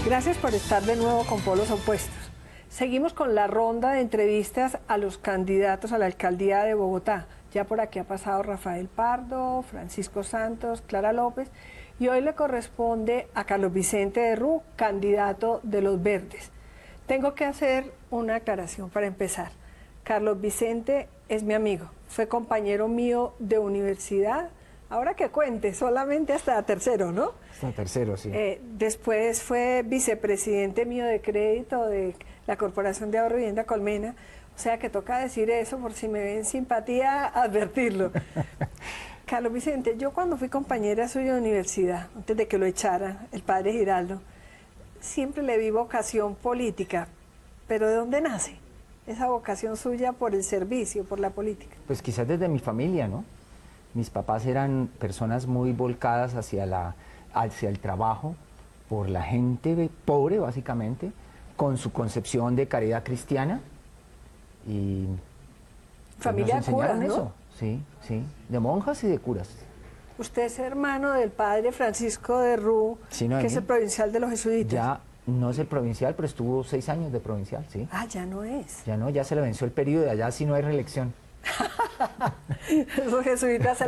Gracias por estar de nuevo con Polos Opuestos. Seguimos con la ronda de entrevistas a los candidatos a la alcaldía de Bogotá. Ya por aquí ha pasado Rafael Pardo, Francisco Santos, Clara López, y hoy le corresponde a Carlos Vicente de Rú, candidato de los Verdes. Tengo que hacer una aclaración para empezar. Carlos Vicente es mi amigo, fue compañero mío de universidad. Ahora que cuente, solamente hasta tercero, ¿no? Hasta tercero, sí. Después fue vicepresidente mío de crédito de la Corporación de Ahorro y Vivienda Colmena. O sea que toca decir eso por si me ven simpatía, advertirlo. Carlos Vicente, yo cuando fui compañera suya de universidad, antes de que lo echara el padre Giraldo, siempre le vi vocación política. Pero ¿de dónde nace esa vocación suya por el servicio, por la política? Pues quizás desde mi familia, ¿no? Mis papás eran personas muy volcadas hacia el trabajo, por la gente pobre, básicamente, con su concepción de caridad cristiana. Y familia de curas, ¿no? Eso. Sí, sí, de monjas y de curas. Usted es hermano del padre Francisco de Rú, Sí, que es el provincial de los jesuitas. Ya no es el provincial, pero estuvo 6 años de provincial, sí. Ah, ya no es. Ya no, ya se le venció el periodo, allá sí no hay reelección. Los jesuitas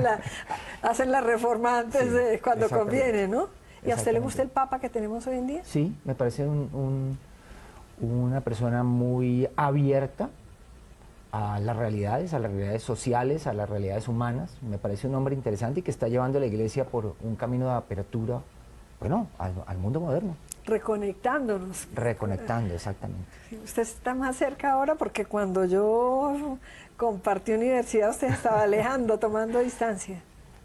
hacen la reforma antes de cuando conviene, ¿no? ¿Y a usted le gusta el Papa que tenemos hoy en día? Sí, me parece una persona muy abierta a las realidades sociales, a las realidades humanas. Me parece un hombre interesante y que está llevando a la iglesia por un camino de apertura, bueno, al mundo moderno. Reconectándonos. Reconectando, exactamente. Usted está más cerca ahora porque cuando yo compartí universidad usted estaba alejando, tomando distancia.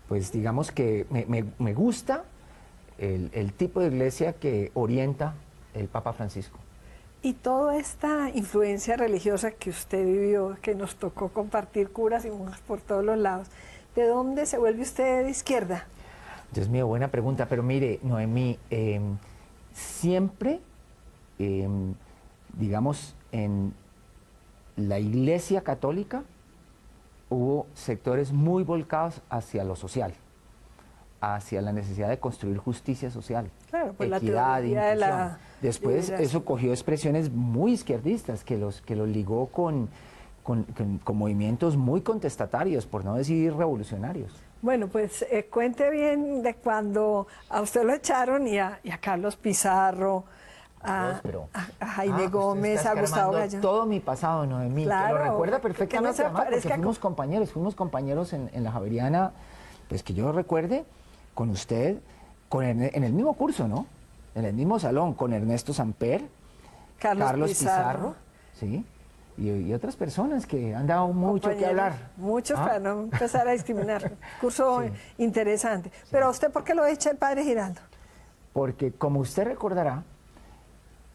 Pues digamos que me gusta el tipo de iglesia que orienta el Papa Francisco. Y toda esta influencia religiosa que usted vivió, que nos tocó compartir curas y monjas por todos los lados, ¿de dónde se vuelve usted de izquierda? Dios mío, buena pregunta, pero mire, Noemí, siempre, digamos, en la Iglesia Católica hubo sectores muy volcados hacia lo social, hacia la necesidad de construir justicia social, claro, pues equidad, inclusión. Después liberación. eso cogió expresiones muy izquierdistas que los ligó con movimientos muy contestatarios, por no decir revolucionarios. Bueno, pues cuente bien de cuando a usted lo echaron y a Carlos Pizarro, a Jaime Gómez, a Gustavo Gallón. Todo mi pasado, Noemí, claro, que lo recuerda perfectamente, no se además, porque fuimos aparezca compañeros en la Javeriana, pues que yo recuerde, con usted, en el mismo curso, ¿no? En el mismo salón, con Ernesto Samper, Carlos Pizarro, ¿sí? Y otras personas que han dado mucho que hablar. Muchos, para no empezar a discriminar. Curso interesante. Sí. Pero ¿a usted por qué lo echa el padre Giraldo? Porque, como usted recordará,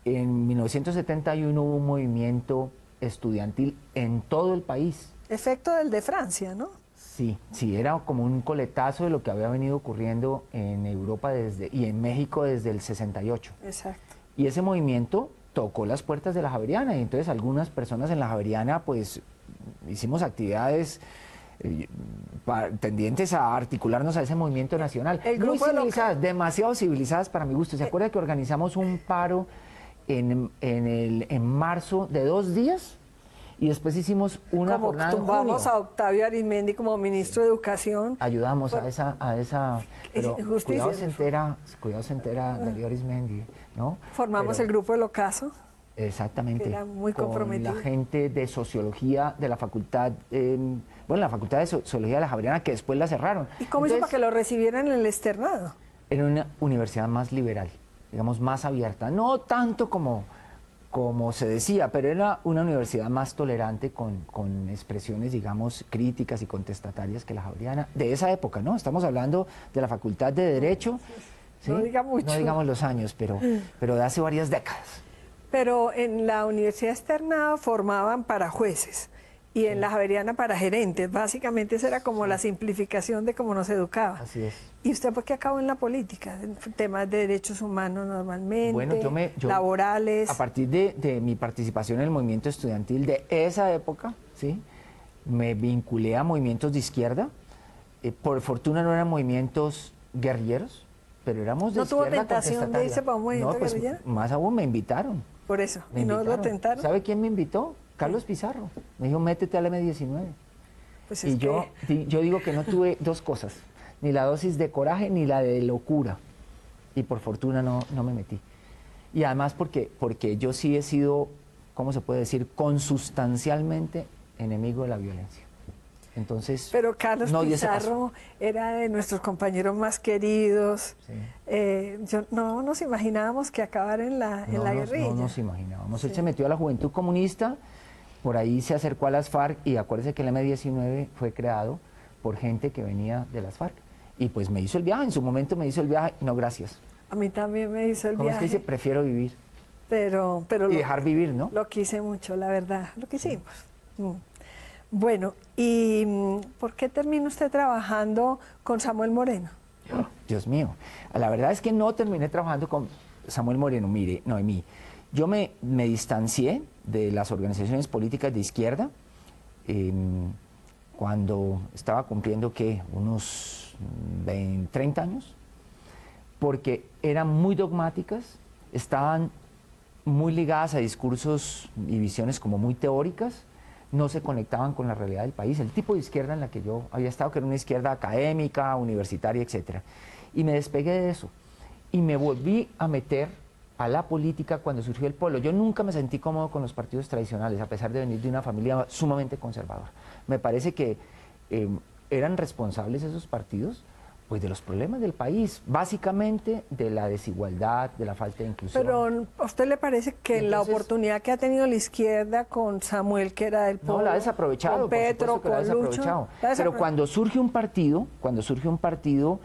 en 1971 hubo un movimiento estudiantil en todo el país. Efecto del de Francia, ¿no? Sí, sí, era como un coletazo de lo que había venido ocurriendo en Europa y en México desde el 68. Exacto. Y ese movimiento tocó las puertas de la Javeriana y entonces algunas personas en la Javeriana pues hicimos actividades tendientes a articularnos a ese movimiento nacional. Muy civilizadas, demasiado civilizadas para mi gusto. ¿Se acuerda que organizamos un paro en marzo de 2 días? Y después hicimamos una jornada en junio. Tumbamos a Octavio Arizmendi como ministro de Educación. Ayudamos a esa pero cuidado se entera Darío Arizmendi, ¿no? Formamos el grupo del Ocaso. Exactamente. Que era muy comprometido. Con la gente de Sociología de la Facultad, la Facultad de Sociología de la Javeriana, que después la cerraron. ¿Y cómo hizo para que lo recibieran en el externado? Era una universidad más liberal, digamos, más abierta. No tanto como se decía, pero era una universidad más tolerante con expresiones, digamos, críticas y contestatarias que la Javeriana de esa época, ¿no? Estamos hablando de la Facultad de Derecho, ¿sí? No diga mucho. No digamos los años, pero de hace varias décadas. Pero en la universidad externada formaban para jueces y en la Javeriana para gerentes. Básicamente esa era como la simplificación de cómo nos educaba. Así es. ¿Y usted por qué acabó en la política? En temas de derechos humanos normalmente, bueno, yo laborales. A partir de mi participación en el movimiento estudiantil de esa época, ¿sí? Me vinculé a movimientos de izquierda. Por fortuna no eran movimientos guerrilleros, pero éramos de ¿No tuvo izquierda tentación de contestataria. irse para un movimiento No, pues, guerrillero? más aún me invitaron. Por eso, Me ¿y no lo invitaron. tentaron? ¿Sabe quién me invitó? Carlos Pizarro. Me dijo, métete al M19. Pues es Y yo digo que no tuve dos cosas, ni la dosis de coraje ni la de locura. Y por fortuna no me metí. Y además porque yo sí he sido, ¿cómo se puede decir?, consustancialmente enemigo de la violencia. Entonces, Pero Carlos no di ese paso. Pizarro era de nuestros compañeros más queridos. Sí. No nos imaginábamos que acabara en la guerrilla. No nos imaginábamos. Sí. Él se metió a la Juventud Comunista, por ahí se acercó a las FARC y acuérdese que el M19 fue creado por gente que venía de las FARC. Y pues me hizo el viaje, en su momento me hizo el viaje, no gracias. A mí también me hizo el ¿Cómo es que viaje. dice? Prefiero vivir. Pero Y dejar vivir, ¿no? Lo quise mucho, la verdad, lo quisimos. Bueno, ¿y por qué termina usted trabajando con Samuel Moreno? Dios mío, la verdad es que no terminé trabajando con Samuel Moreno. Mire, Noemí, yo me distancié de las organizaciones políticas de izquierda cuando estaba cumpliendo, ¿qué?, unos 30 años, porque eran muy dogmáticas, estaban muy ligadas a discursos y visiones como muy teóricas, no se conectaban con la realidad del país, el tipo de izquierda en la que yo había estado, que era una izquierda académica, universitaria, etc. Y me despegué de eso y me volví a meter a la política cuando surgió el Polo. Yo nunca me sentí cómodo con los partidos tradicionales, a pesar de venir de una familia sumamente conservadora. Me parece que eran responsables esos partidos pues de los problemas del país, básicamente de la desigualdad, de la falta de inclusión. Pero ¿a usted le parece que Entonces, la oportunidad que ha tenido la izquierda con Samuel, que era del Polo, no, la ha desaprovechado, con Petro, por supuesto que la ha con Lucho, desaprovechado. la Pero cuando surge un partido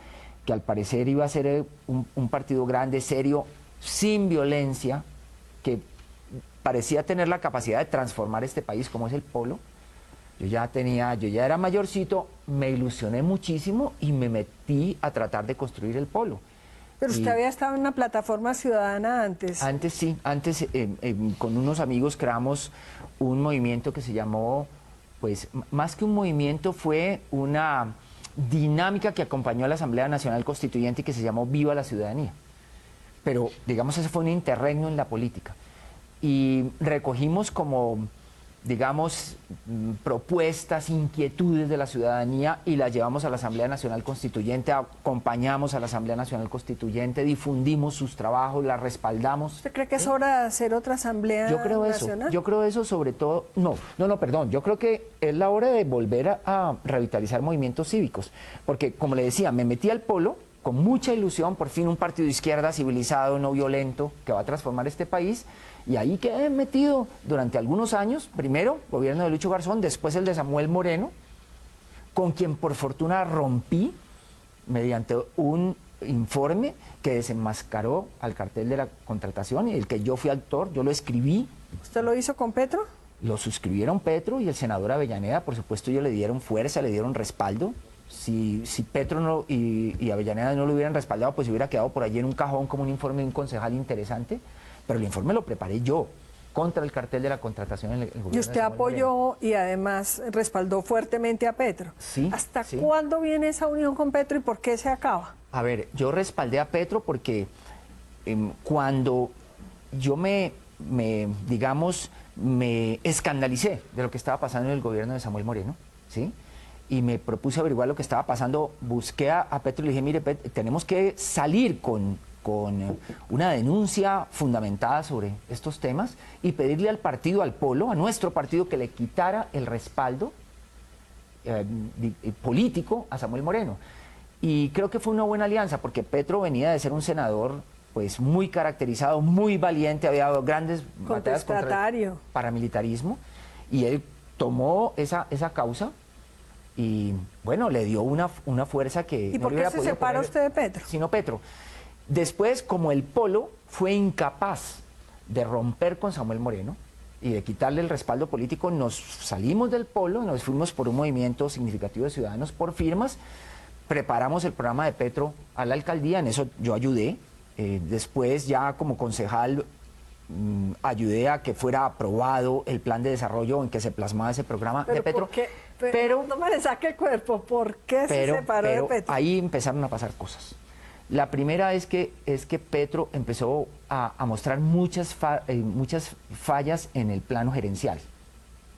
que al parecer iba a ser un partido grande, serio, sin violencia, que parecía tener la capacidad de transformar este país como es el Polo, yo ya era mayorcito, me ilusioné muchísimo y me metí a tratar de construir el Polo. Pero usted había estado en una plataforma ciudadana antes. Antes sí, con unos amigos creamos un movimiento que se llamó, pues más que un movimiento, fue una dinámica que acompañó a la Asamblea Nacional Constituyente y que se llamó Viva la Ciudadanía. Pero digamos, ese fue un interregno en la política. Y recogimos como, digamos, propuestas, inquietudes de la ciudadanía y las llevamos a la Asamblea Nacional Constituyente, acompañamos a la Asamblea Nacional Constituyente, difundimos sus trabajos, las respaldamos. ¿Usted cree que es hora de hacer otra Asamblea Nacional? Yo creo eso sobre todo, perdón, yo creo que es la hora de volver a revitalizar movimientos cívicos, porque como le decía, me metí al Polo con mucha ilusión, por fin un partido de izquierda civilizado, no violento, que va a transformar este país. Y ahí quedé metido durante algunos años, primero gobierno de Lucho Garzón, después el de Samuel Moreno, con quien por fortuna rompí mediante un informe que desenmascaró al cartel de la contratación y del que yo fui autor, yo lo escribí. ¿Usted lo hizo con Petro? Lo suscribieron Petro y el senador Avellaneda, por supuesto ellos le dieron fuerza, le dieron respaldo. Si Petro y Avellaneda no lo hubieran respaldado, pues hubiera quedado por allí en un cajón como un informe de un concejal interesante. Pero el informe lo preparé yo, contra el cartel de la contratación en el gobierno. Y usted apoyó y además respaldó fuertemente a Petro. Sí. ¿Hasta cuándo viene esa unión con Petro y por qué se acaba? A ver, yo respaldé a Petro porque cuando yo me escandalicé de lo que estaba pasando en el gobierno de Samuel Moreno, ¿sí?, y me propuse averiguar lo que estaba pasando, busqué a Petro y le dije, mire, tenemos que salir con una denuncia fundamentada sobre estos temas y pedirle al partido, al Polo, a nuestro partido, que le quitara el respaldo político a Samuel Moreno. Y creo que fue una buena alianza, porque Petro venía de ser un senador pues muy caracterizado, muy valiente, había dado grandes batallas contra el paramilitarismo, y él tomó esa causa y bueno, le dio una fuerza que... ¿Y por qué se separa usted de Petro? Sino Petro. Después, como el Polo fue incapaz de romper con Samuel Moreno y de quitarle el respaldo político, nos salimos del Polo, nos fuimos por un movimiento significativo de ciudadanos por firmas, preparamos el programa de Petro a la alcaldía, en eso yo ayudé, después ya como concejal ayudé a que fuera aprobado el plan de desarrollo en que se plasmaba ese programa de Petro. ¿Por qué? Pero no me le saque el cuerpo, ¿por qué se separó de Petro? Ahí empezaron a pasar cosas. La primera es que Petro empezó a mostrar muchas fallas en el plano gerencial.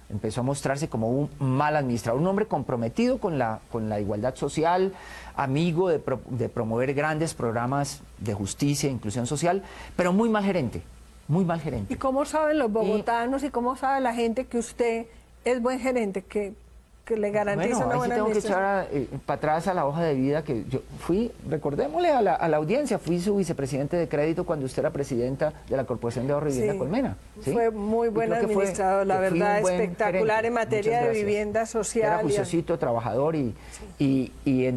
Empezó a mostrarse como un mal administrador, un hombre comprometido con la igualdad social, amigo de promover grandes programas de justicia e inclusión social, pero muy mal gerente, muy mal gerente. ¿Y cómo saben los bogotanos y cómo sabe la gente que usted es buen gerente, que le garantiza una buena administración? Tengo que echar para atrás a la hoja de vida que yo fui, recordémosle a la audiencia, fui su vicepresidente de crédito cuando usted era presidenta de la Corporación de Ahorro y Vivienda Colmena. ¿Sí? Fue muy buen administrador, la verdad, espectacular en materia de vivienda social. Era juiciosito, trabajador le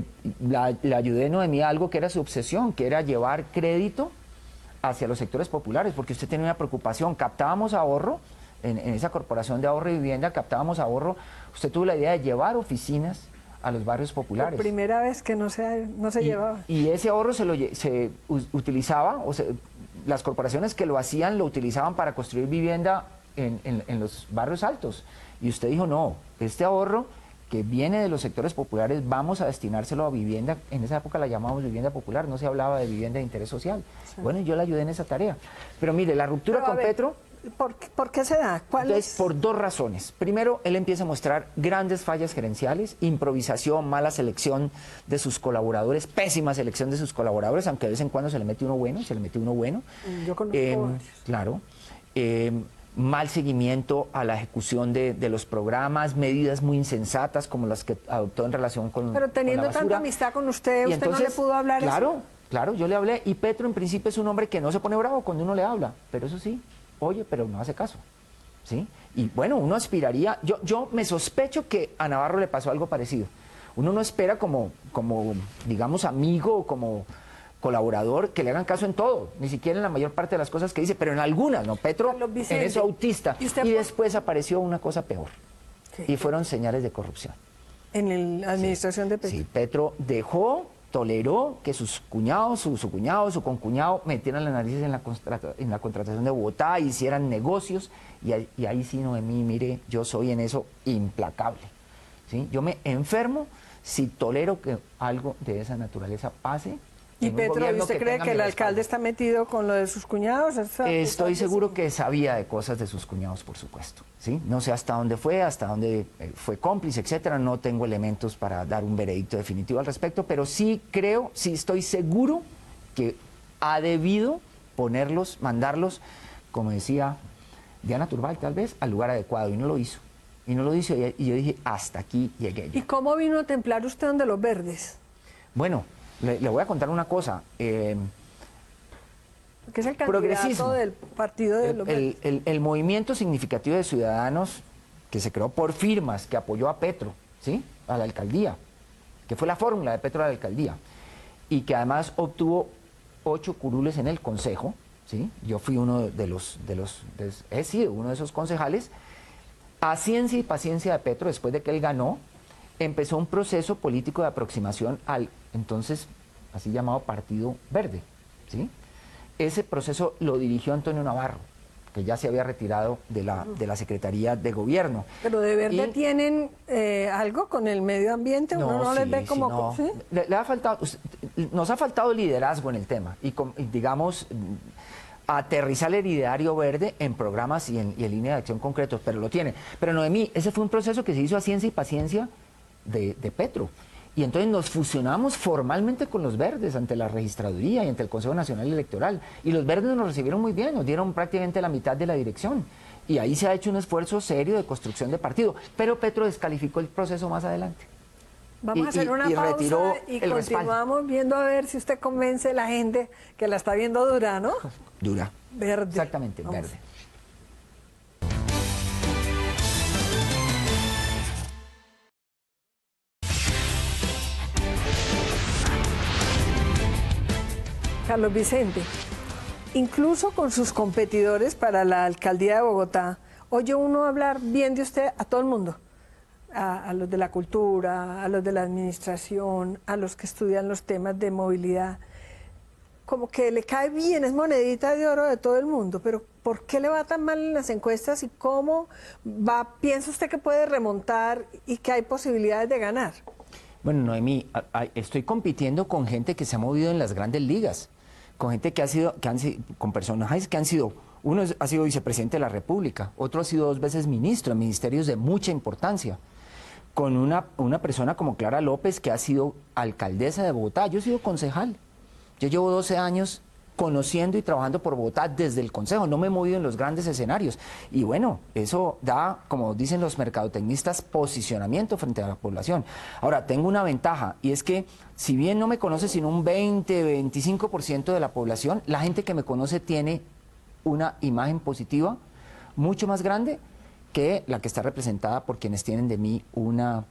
ayudé Noemí a algo que era su obsesión, que era llevar crédito hacia los sectores populares, porque usted tenía una preocupación, captábamos ahorro, en esa Corporación de Ahorro y Vivienda captábamos ahorro, usted tuvo la idea de llevar oficinas a los barrios populares. Por primera vez que no se llevaba. Y ese ahorro se utilizaba, las corporaciones que lo hacían lo utilizaban para construir vivienda en los barrios altos. Y usted dijo, no, este ahorro que viene de los sectores populares vamos a destinárselo a vivienda. En esa época la llamábamos vivienda popular, no se hablaba de vivienda de interés social. Sí. Bueno, yo le ayudé en esa tarea. Pero mire, la ruptura con Petro... ¿Por qué se da? Entonces, por dos razones. Primero, él empieza a mostrar grandes fallas gerenciales, improvisación, mala selección de sus colaboradores, pésima selección de sus colaboradores, aunque de vez en cuando se le mete uno bueno, Yo conozco claro. Mal seguimiento a la ejecución de los programas, medidas muy insensatas como las que adoptó en relación con Pero teniendo con la basura. Tanta amistad con usted, ¿usted entonces, no le pudo hablar eso? Claro, yo le hablé, y Petro en principio es un hombre que no se pone bravo cuando uno le habla, pero eso sí, oye, pero no hace caso, ¿sí? Y bueno, uno aspiraría, yo me sospecho que a Navarro le pasó algo parecido. Uno no espera como digamos, amigo o como colaborador que le hagan caso en todo, ni siquiera en la mayor parte de las cosas que dice, pero en algunas, ¿no? Petro en eso autista, y después apareció una cosa peor, y fueron señales de corrupción. En la administración de Petro. Sí, Petro toleró que sus cuñados, su cuñado, su concuñado metieran la nariz en la contratación de Bogotá, hicieran negocios, y ahí sí, Noemí, mire, yo soy en eso implacable, ¿sí? Yo me enfermo si tolero que algo de esa naturaleza pase. ¿Y Petro, usted cree que el alcalde está metido con lo de sus cuñados? Estoy seguro que sabía de cosas de sus cuñados, por supuesto, ¿sí? No sé hasta dónde fue cómplice, etcétera. No tengo elementos para dar un veredicto definitivo al respecto, pero sí estoy seguro que ha debido mandarlos, como decía Diana Turbay, tal vez, al lugar adecuado, y no lo hizo. Y yo dije, hasta aquí llegué yo. ¿Y cómo vino a templar usted donde los verdes? Bueno, le voy a contar una cosa. Que es el candidato del partido de los verdes. El movimiento significativo de ciudadanos que se creó por firmas, que apoyó a Petro, ¿sí? A la alcaldía, que fue la fórmula de Petro a la alcaldía, y que además obtuvo 8 curules en el consejo, ¿sí? Yo fui uno he sido uno de esos concejales. A ciencia y paciencia de Petro, después de que él ganó, empezó un proceso político de aproximación al entonces así llamado Partido Verde, ¿sí? Ese proceso lo dirigió Antonio Navarro, que ya se había retirado de la Secretaría de Gobierno. ¿Pero de Verde tienen algo con el medio ambiente? ¿Uno no les ve como...? No. ¿Sí? Nos ha faltado liderazgo en el tema y digamos, aterrizar el ideario verde en programas y en línea de acción concretos, pero lo tiene. Pero Noemí, ese fue un proceso que se hizo a ciencia y paciencia de Petro. Y entonces nos fusionamos formalmente con los verdes ante la registraduría y ante el Consejo Nacional Electoral. Y los verdes nos recibieron muy bien, nos dieron prácticamente la mitad de la dirección. Y ahí se ha hecho un esfuerzo serio de construcción de partido. Pero Petro descalificó el proceso más adelante. Vamos a hacer una pausa y continuamos viendo a ver si usted convence a la gente que la está viendo dura, ¿no? Dura. Verde. Exactamente, verde. Carlos Vicente, incluso con sus competidores para la alcaldía de Bogotá, oye uno hablar bien de usted a todo el mundo, a los de la cultura, a los de la administración, a los que estudian los temas de movilidad, como que le cae bien, es monedita de oro de todo el mundo, pero ¿por qué le va tan mal en las encuestas y cómo piensa usted que puede remontar y que hay posibilidades de ganar? Bueno, Noemí, estoy compitiendo con gente que se ha movido en las grandes ligas, con gente con personajes que han sido, ha sido vicepresidente de la República, otro ha sido 2 veces ministro en ministerios de mucha importancia, con una persona como Clara López, que ha sido alcaldesa de Bogotá. Yo he sido concejal, yo llevo 12 años conociendo y trabajando por Bogotá desde el Consejo, no me he movido en los grandes escenarios. Y bueno, eso da, como dicen los mercadotecnistas, posicionamiento frente a la población. Ahora, tengo una ventaja, y es que si bien no me conoce sino un 20-25% de la población, la gente que me conoce tiene una imagen positiva mucho más grande que la que está representada por quienes tienen de mí una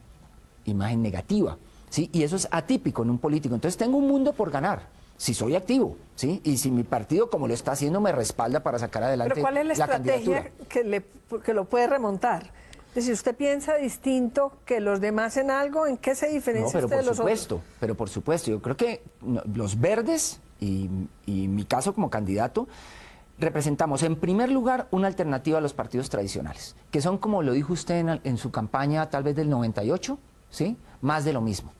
imagen negativa, ¿sí? Y eso es atípico en un político. Entonces tengo un mundo por ganar, si soy activo, ¿sí? Y si mi partido, como lo está haciendo, me respalda para sacar adelante la candidatura. ¿Pero cuál es la estrategia que lo puede remontar? Es decir, ¿usted piensa distinto que los demás en algo? ¿En qué se diferencia usted de los otros? Pero por supuesto, yo creo que los verdes, y mi caso como candidato, representamos en primer lugar una alternativa a los partidos tradicionales, que son, como lo dijo usted en su campaña tal vez del 98, ¿sí? Más de lo mismo.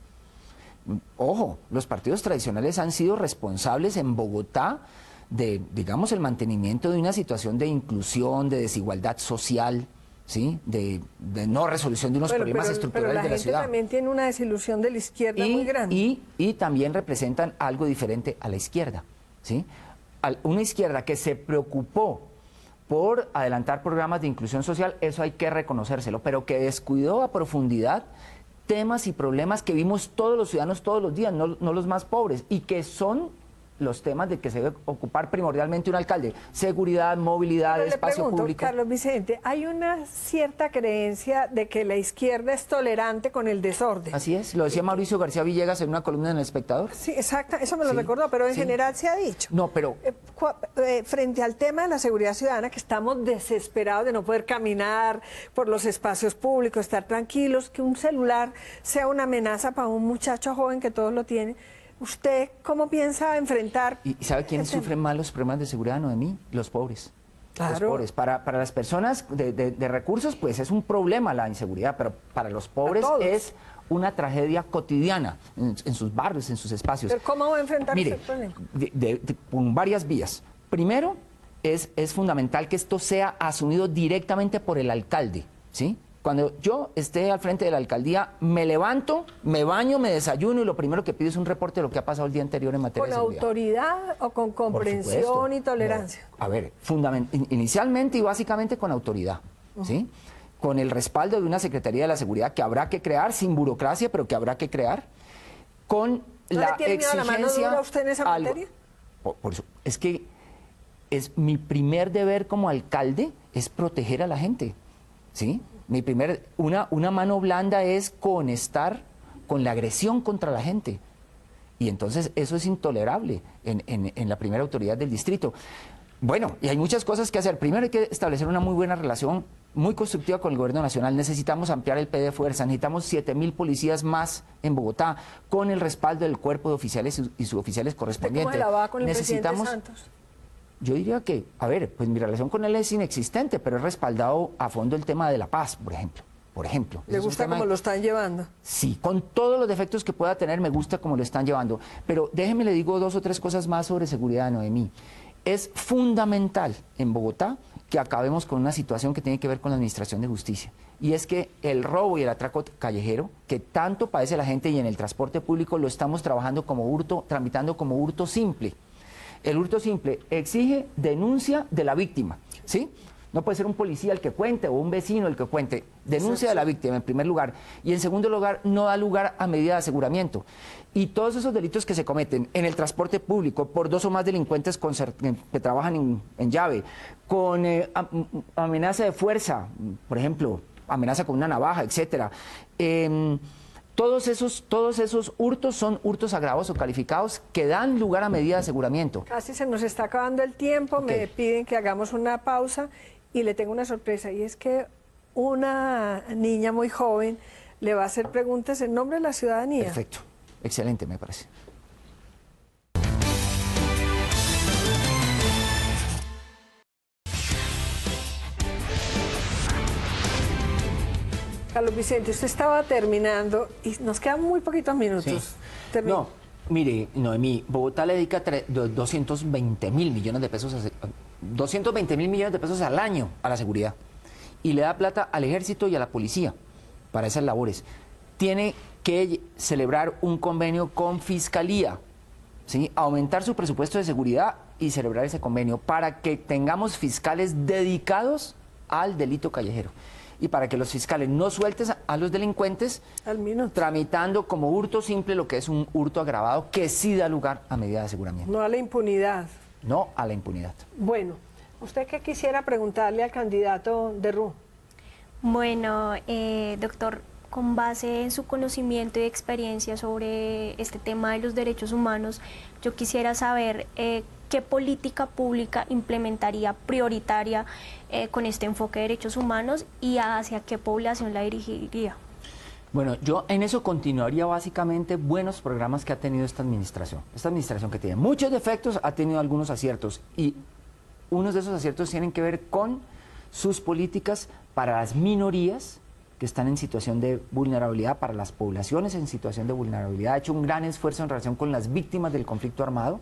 Ojo, los partidos tradicionales han sido responsables en Bogotá de, digamos, el mantenimiento de una situación de inclusión, de desigualdad social, ¿sí? De no resolución de unos problemas estructurales de la ciudad. Pero la gente también tiene una desilusión de la izquierda muy grande. Y también representan algo diferente a la izquierda, ¿sí? Una izquierda que se preocupó por adelantar programas de inclusión social, eso hay que reconocérselo, pero que descuidó a profundidad temas y problemas que vimos todos los ciudadanos todos los días, no los más pobres, y que son los temas de que se debe ocupar primordialmente un alcalde: seguridad, movilidad, espacio público. Carlos Vicente, hay una cierta creencia de que la izquierda es tolerante con el desorden. Así es, lo decía Mauricio García Villegas en una columna en El Espectador. Sí, exacto, eso me lo recordó, pero en general se ha dicho. No, pero frente al tema de la seguridad ciudadana, que estamos desesperados de no poder caminar por los espacios públicos, estar tranquilos, que un celular sea una amenaza para un muchacho joven que todos lo tiene. ¿Usted cómo piensa enfrentar? ¿Y sabe quiénes sufren más los problemas de seguridad, Noemí? Los pobres. Claro. Los pobres. Para las personas de recursos, pues es un problema la inseguridad, pero para los pobres es una tragedia cotidiana en sus barrios, en sus espacios. ¿Pero cómo va a enfrentar ese problema? Con varias vías. Primero, es fundamental que esto sea asumido directamente por el alcalde, ¿sí? Cuando yo esté al frente de la alcaldía, me levanto, me baño, me desayuno y lo primero que pido es un reporte de lo que ha pasado el día anterior en materia de seguridad. ¿Con autoridad o con comprensión y tolerancia? No. A ver, inicialmente y básicamente con autoridad, ¿sí? Con el respaldo de una Secretaría de la Seguridad que habrá que crear, sin burocracia, pero que habrá que crear, con la exigencia... ¿No le tiene miedo la mano dura usted en esa materia? Por eso, es que es mi primer deber como alcalde es proteger a la gente, ¿sí? Una mano blanda es conectar con la agresión contra la gente. Y entonces eso es intolerable en la primera autoridad del distrito. Bueno, y hay muchas cosas que hacer. Primero hay que establecer una muy buena relación, muy constructiva con el gobierno nacional. Necesitamos ampliar el P de fuerza, necesitamos 7.000 policías más en Bogotá, con el respaldo del cuerpo de oficiales y suboficiales correspondientes. ¿Cómo se la va con el presidente Santos? Yo diría que, a ver, pues mi relación con él es inexistente, pero he respaldado a fondo el tema de la paz, por ejemplo. ¿Le gusta cómo lo están llevando? Sí, con todos los defectos que pueda tener, me gusta cómo lo están llevando. Pero déjeme le digo 2 o 3 cosas más sobre seguridad, Noemí. Es fundamental en Bogotá que acabemos con una situación que tiene que ver con la administración de justicia. Y es que el robo y el atraco callejero, que tanto padece la gente y en el transporte público, lo estamos trabajando como hurto, tramitando como hurto simple. El hurto simple exige denuncia de la víctima, ¿sí? No puede ser un policía el que cuente o un vecino el que cuente. Denuncia de la víctima en primer lugar. Y en segundo lugar, no da lugar a medida de aseguramiento. Y todos esos delitos que se cometen en el transporte público por 2 o más delincuentes que trabajan en llave, con amenaza de fuerza, por ejemplo, amenaza con una navaja, etcétera. Todos esos hurtos son hurtos agravados o calificados que dan lugar a medida de aseguramiento. Casi se nos está acabando el tiempo, me piden que hagamos una pausa y le tengo una sorpresa, y es que una niña muy joven le va a hacer preguntas en nombre de la ciudadanía. Perfecto, excelente me parece. Carlos Vicente, usted estaba terminando y nos quedan muy poquitos minutos. Sí. No, mire, Noemí, Bogotá le dedica 220.000 millones de pesos, 220.000 millones de pesos al año a la seguridad. Y le da plata al ejército y a la policía para esas labores. Tiene que celebrar un convenio con Fiscalía, ¿sí? Aumentar su presupuesto de seguridad y celebrar ese convenio para que tengamos fiscales dedicados al delito callejero y para que los fiscales no suelten a los delincuentes tramitando como hurto simple lo que es un hurto agravado que sí da lugar a medida de aseguramiento. No a la impunidad. No a la impunidad. Bueno, ¿usted qué quisiera preguntarle al candidato de RU? Bueno, doctor, con base en su conocimiento y experiencia sobre este tema de los derechos humanos, yo quisiera saber qué política pública implementaría prioritaria con este enfoque de derechos humanos y hacia qué población la dirigiría. Bueno, yo en eso continuaría básicamente buenos programas que ha tenido esta administración. Esta administración que tiene muchos defectos ha tenido algunos aciertos y unos de esos aciertos tienen que ver con sus políticas para las minorías que están en situación de vulnerabilidad, para las poblaciones en situación de vulnerabilidad. Ha hecho un gran esfuerzo en relación con las víctimas del conflicto armado,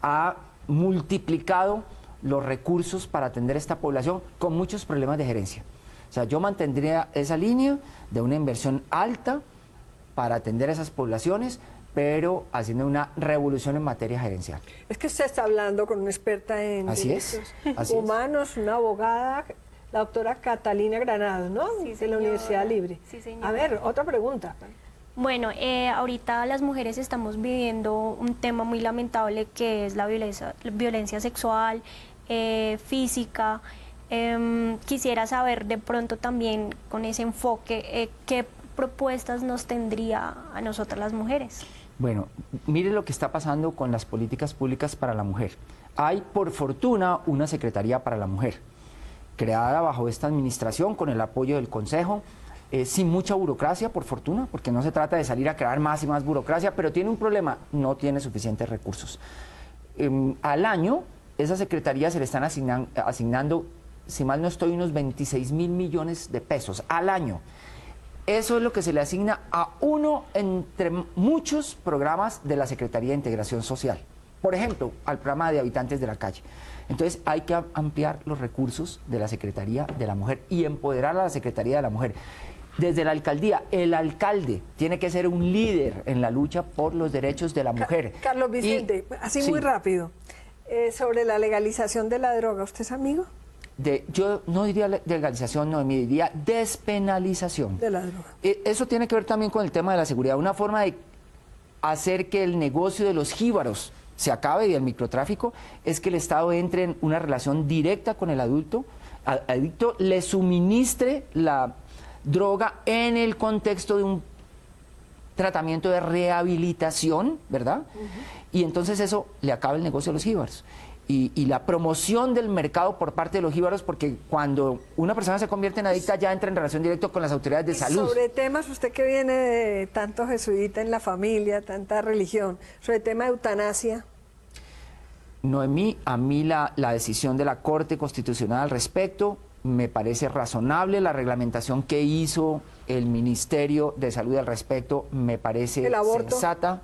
ha multiplicado los recursos para atender a esta población con muchos problemas de gerencia. O sea, yo mantendría esa línea de una inversión alta para atender a esas poblaciones, pero haciendo una revolución en materia gerencial. Es que usted está hablando con una experta en derechos humanos, una abogada, la doctora Catalina Granados, ¿no? Sí, de la Universidad Libre. Sí, señora. A ver, otra pregunta. Bueno, ahorita las mujeres estamos viviendo un tema muy lamentable que es la violencia sexual, física. Quisiera saber de pronto también con ese enfoque qué propuestas nos tendría a nosotras las mujeres. Bueno, mire lo que está pasando con las políticas públicas para la mujer. Hay, por fortuna, una Secretaría para la Mujer, creada bajo esta administración con el apoyo del Consejo, sin mucha burocracia, por fortuna, porque no se trata de salir a crear más y más burocracia, pero tiene un problema, no tiene suficientes recursos. Al año, esa Secretaría se le están asignando, si mal no estoy, unos 26.000 millones de pesos al año. Eso es lo que se le asigna a uno entre muchos programas de la Secretaría de Integración Social. Por ejemplo, al programa de habitantes de la calle. Entonces hay que ampliar los recursos de la Secretaría de la Mujer y empoderar a la Secretaría de la Mujer. Desde la alcaldía, el alcalde tiene que ser un líder en la lucha por los derechos de la mujer. Carlos Vicente, así sí, muy rápido, sobre la legalización de la droga, ¿usted es amigo? Yo no diría legalización, no, me diría despenalización. De la droga. Eso tiene que ver también con el tema de la seguridad. Una forma de hacer que el negocio de los jíbaros se acabe y el microtráfico es que el Estado entre en una relación directa con el adicto, le suministre la droga en el contexto de un tratamiento de rehabilitación, ¿verdad? Y entonces eso le acaba el negocio de los jíbaros. Y la promoción del mercado por parte de los jíbaros, porque cuando una persona se convierte en adicta ya entra en relación directa con las autoridades de salud. Sobre temas, usted que viene de tanto jesuita en la familia, tanta religión, sobre el tema de eutanasia. Noemí, a mí la decisión de la Corte Constitucional al respecto me parece razonable, la reglamentación que hizo el Ministerio de Salud al respecto me parece sensata.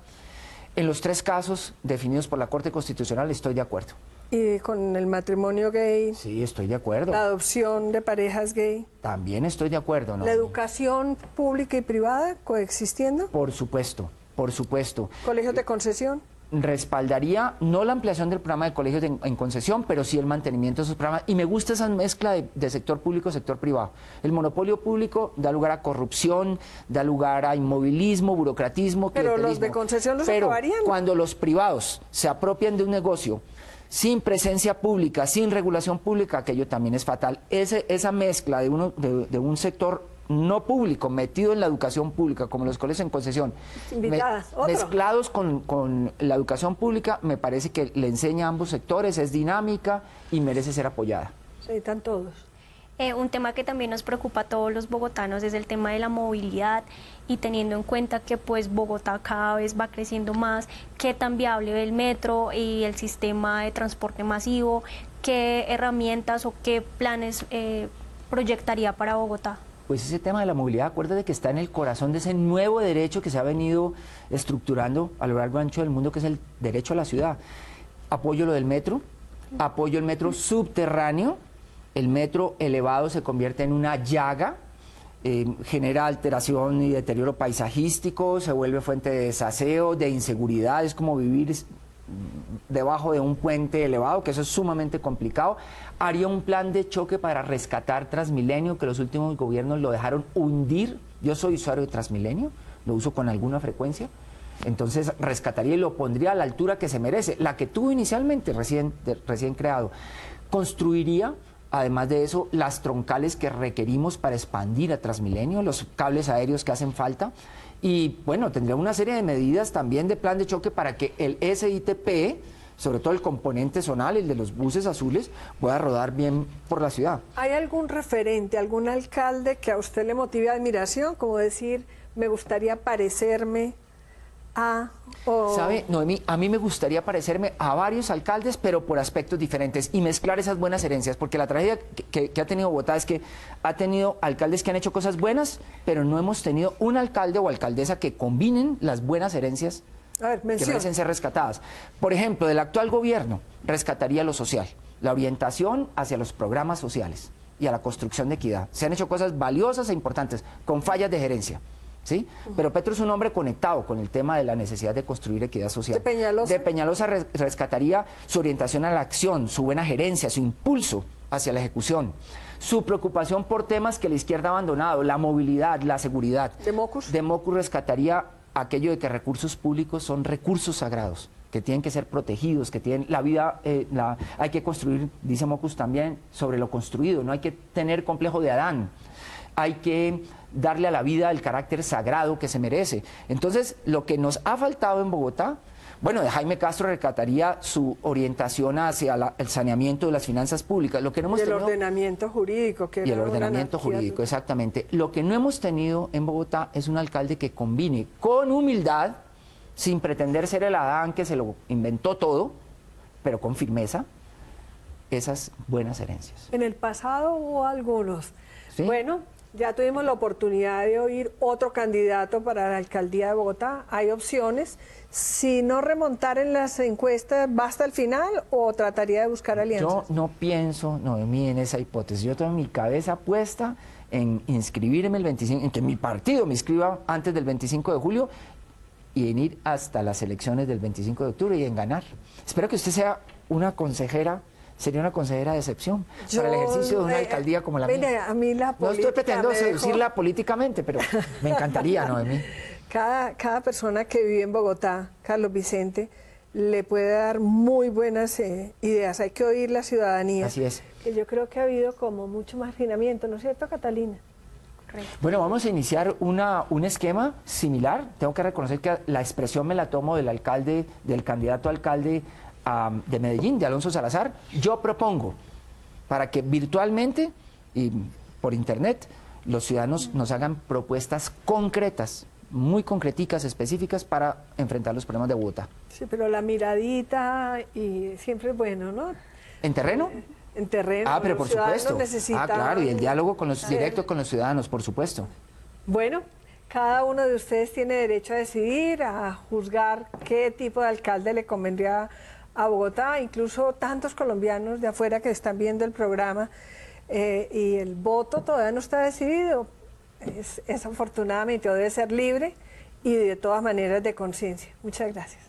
En los 3 casos definidos por la Corte Constitucional estoy de acuerdo. ¿Y con el matrimonio gay? Sí, estoy de acuerdo. ¿La adopción de parejas gay? También estoy de acuerdo, ¿no? ¿La educación pública y privada coexistiendo? Por supuesto, por supuesto. ¿Colegios de concesión? Respaldaría no la ampliación del programa de colegios en concesión, pero sí el mantenimiento de esos programas. Y me gusta esa mezcla de sector público y sector privado. El monopolio público da lugar a corrupción, da lugar a inmovilismo, burocratismo, pero los de concesión los acabarían. Cuando los privados se apropian de un negocio sin presencia pública, sin regulación pública, aquello también es fatal. Esa mezcla de un sector no público, metido en la educación pública, como los colegios en concesión, mezclados con la educación pública, me parece que le enseña a ambos sectores, es dinámica y merece ser apoyada. Se necesitan todos. Un tema que también nos preocupa a todos los bogotanos es el tema de la movilidad y teniendo en cuenta que pues Bogotá cada vez va creciendo más, qué tan viable el metro y el sistema de transporte masivo, qué herramientas o qué planes proyectaría para Bogotá. Pues ese tema de la movilidad, acuérdate que está en el corazón de ese nuevo derecho que se ha venido estructurando a lo largo y ancho del mundo, que es el derecho a la ciudad. Apoyo lo del metro, apoyo el metro subterráneo, el metro elevado se convierte en una llaga, genera alteración y deterioro paisajístico, se vuelve fuente de desaseo, de inseguridad, es como vivir debajo de un puente elevado, que eso es sumamente complicado. Haría un plan de choque para rescatar Transmilenio, que los últimos gobiernos lo dejaron hundir. Yo soy usuario de Transmilenio, lo uso con alguna frecuencia. Entonces rescataría y lo pondría a la altura que se merece, la que tuvo inicialmente, recién creado. Construiría, además de eso, las troncales que requerimos para expandir a Transmilenio, los cables aéreos que hacen falta. Y bueno, tendría una serie de medidas también de plan de choque para que el SITP, sobre todo el componente zonal, el de los buses azules, pueda rodar bien por la ciudad. ¿Hay algún referente, algún alcalde que a usted le motive admiración? Como decir, me gustaría parecerme a... ¿Sabe, Noemí? A mí me gustaría parecerme a varios alcaldes, pero por aspectos diferentes, y mezclar esas buenas herencias, porque la tragedia que ha tenido Bogotá es que ha tenido alcaldes que han hecho cosas buenas, pero no hemos tenido un alcalde o alcaldesa que combinen las buenas herencias que merecen ser rescatadas. Por ejemplo, del actual gobierno, rescataría lo social, la orientación hacia los programas sociales y a la construcción de equidad. Se han hecho cosas valiosas e importantes, con fallas de gerencia. ¿Sí? Pero Petro es un hombre conectado con el tema de la necesidad de construir equidad social. ¿De Peñalosa rescataría su orientación a la acción, su buena gerencia, su impulso hacia la ejecución, su preocupación por temas que la izquierda ha abandonado, la movilidad, la seguridad. ¿De Mocus? De Mocus rescataría aquello de que recursos públicos son recursos sagrados, que tienen que ser protegidos, que tienen la vida, hay que construir, dice Mocus también, sobre lo construido, no hay que tener complejo de Adán, hay que darle a la vida el carácter sagrado que se merece. Entonces, lo que nos ha faltado en Bogotá, bueno, de Jaime Castro rescataría su orientación hacia el saneamiento de las finanzas públicas. Lo que no hemos tenido, ordenamiento jurídico. Y el ordenamiento jurídico, exactamente. Lo que no hemos tenido en Bogotá es un alcalde que combine con humildad, sin pretender ser el Adán que se lo inventó todo, pero con firmeza, esas buenas herencias. En el pasado hubo algunos. ¿Sí? Bueno, ya tuvimos la oportunidad de oír otro candidato para la alcaldía de Bogotá. Hay opciones. Si no remontar en las encuestas, ¿va hasta el final o trataría de buscar alianzas? Yo no pienso, Noemí, en esa hipótesis. Yo tengo mi cabeza puesta en inscribirme el 25, en que mi partido me inscriba antes del 25 de julio y en ir hasta las elecciones del 25 de octubre y en ganar. Espero que usted sea una consejera. Sería una consejera de excepción para el ejercicio de una alcaldía como la mía. A mí la no estoy pretendiendo seducirla políticamente, pero me encantaría, ¿no? De mí. Cada persona que vive en Bogotá, Carlos Vicente, le puede dar muy buenas ideas. Hay que oír la ciudadanía. Así es. Que yo creo que ha habido como mucho marginamiento, ¿no es cierto, Catalina? Correcto. Bueno, vamos a iniciar un esquema similar. Tengo que reconocer que la expresión me la tomo del alcalde, del candidato a alcalde de Medellín, de Alonso Salazar. Yo propongo para que virtualmente y por internet los ciudadanos nos hagan propuestas concretas, muy concreticas, específicas para enfrentar los problemas de Bogotá. Sí, pero la miradita y siempre es bueno, ¿no? ¿En terreno? En terreno. Pero por supuesto. Claro, y el diálogo directo con los ciudadanos, por supuesto. Bueno, cada uno de ustedes tiene derecho a decidir, a juzgar qué tipo de alcalde le convendría a Bogotá, incluso tantos colombianos de afuera que están viendo el programa y el voto todavía no está decidido. Es afortunadamente, o debe ser libre y de todas maneras de conciencia. Muchas gracias.